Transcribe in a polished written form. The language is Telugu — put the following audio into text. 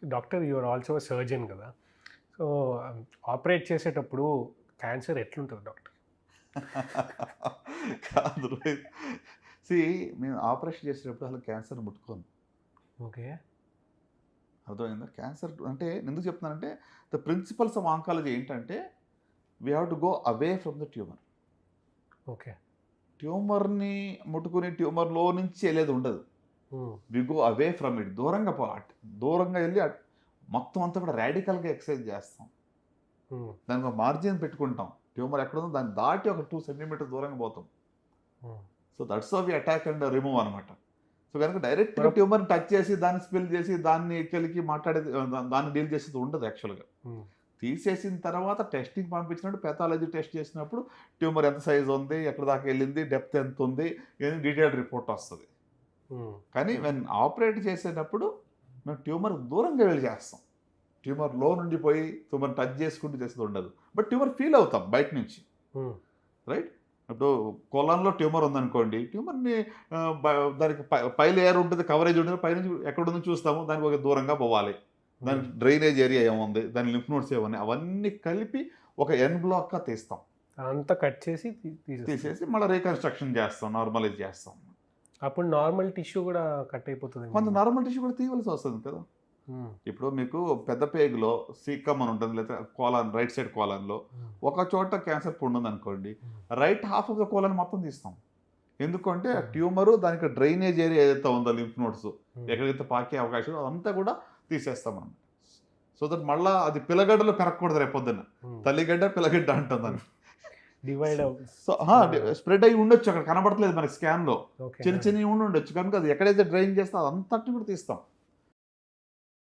Doctor you are also surgeon కదా! సో, ఆపరేట్ చేసేటప్పుడు క్యాన్సర్ ఎట్లుంటది డాక్టర్? కాదు రోహిత్. సీ నేను ఆపరేషన్ చేసేటప్పుడు అసలు క్యాన్సర్‌ని ముట్టుకోను. ఓకే. అర్థమైందా? క్యాన్సర్ అంటే ఎందుకు చెప్తున్నానంటే ద ప్రిన్సిపల్స్ ఆఫ్ ఆంకాలజీ ఏంటంటే we have to go away from the tumour. Okay. ట్యూమర్‌ని ముట్టుకొని ట్యూమర్‌లో నుంచి ఎళ్ళేది ఉండదు. Hmm. We go away from it. దూరంగా పోవాలి. దూరంగా ఎళ్లి మొత్తం అంతా కూడా రాడికల్‌గా ఎక్సర్సైజ్ చేస్తాం. హ్మ్. దానికి ఒక మార్జిన్ పెట్టుకుంటాం. ట్యూమర్ ఎక్కడుందో దాన్ని దాటి ఒక 2 సెంటీమీటర్స్ దూరంగా పోతాం. Hmm. So that's how we attack and remove అనమాట. సో గనుక డైరెక్ట్‌గా మరప్ ట్యూమర్‌ని టచ్ చేసి, దాన్ని స్పిల్ చేసి, దాన్ని కెలికి మాట్లాడేది దాన్ని డీల్ చేసేది ఉండదు యాక్చువల్‌గా. హ్మ్. తీసేసిన తర్వాత టెస్టింగ్ పంపించినప్పుడు పాథాలజీ టెస్ట్ చేసినప్పుడు ట్యూమర్ ఎంత సైజ్ ఉంది, ఎక్కడి దాకా ఎళ్ళింది, డెప్త్ ఎంత ఉంది, ఏది డీటెయిల్డ్ రిపోర్ట్ వస్తది. హ్మ్. కానీ వెన్ ఆపరేట్ చేసేటప్పుడు మేము ట్యూమర్ దూరంగా వెళ్లి చేస్తాం. ట్యూమర్‌లో నుండి పోయి ట్యూమర్‌ని టచ్ చేసుకుంటూ చేసేది ఉండదు. బట్ ట్యూమర్ ఫీల్ అవుతాం బయట నుంచి. హ్మ్. రైట్? ఇప్పుడు కొలన్‌లో ట్యూమర్ ఉందనుకోండి. ట్యూమర్‌ని బ దానికి పై లేయర్ ఉంటుంది. కవరేజ్ ఉంటుంది. పైనుంచి ఎక్కడుందో చూస్తాము. దానికి ఒక దూరంగా పోవాలి. హ్మ్. దానికి డ్రైనేజ్ ఏరియా ఏముంది? దాని లింఫ్ నోడ్స్ ఏమున్నాయి? అవన్నీ కలిపి ఒక ఎన్ బ్లాక్‌గా తీస్తాం. అదంతా కట్ చేసి తీసేస్తారు. తీసేసి మళ్ళీ రీకన్‌స్ట్రక్షన్ చేస్తాం. నార్మలైజ్ చేస్తాం. అప్పుడు నార్మల్ టిష్యూ గూడా కట్ అయిపోతదేమో కొంత గదా! నార్మల్ టిష్యూ కూడా తీయవలసి వస్తుంది కదా! హ్మ్. ఇప్పుడు మీకు పెద్ద పేగులో సీకమ్ అని ఉంటుంది. లేదా కోలాన్ రైట్ సైడ్ కోలాన్‌లో హ్మ్. ఒక చోట క్యాన్సర్ పుండుందనుకోండి. హ్మ్. Right half of the colon మొత్తం తీస్తాం. ఎందుకంటే ఆ హ్మ్. ట్యూమరు దానికి డ్రైనేజ్ ఏరియా ఏదైతే ఉందో లింఫ్ నోడ్స్ హ్మ్. ఎక్కడైతే పాకే అవకాశం ఉందో అదంతా కూడా తీసేస్తామన్నమాట. సో దట్ మళ్ళా అది పిల్లగడ్డలో పెరగకూడదు రేపొద్దున్న. హ్మ్. తల్లిగడ్డ, పిల్లగడ్డ అంటాం దాన్ని. డివైడ్ సో అవ్ సో ఆ! స్ప్రెడ్ అయ్యి ఉండొచ్చు అక్కడ కనబడట్లేదు మనకి స్కాన్‌లో. ఓకే. చిన్న ఆ! చిన్నవి ఉండుండొచ్చు. కనుక అది ఎక్కడైతే డ్రైన్ చేస్తే అదంతటిని కూడా తీస్తాం.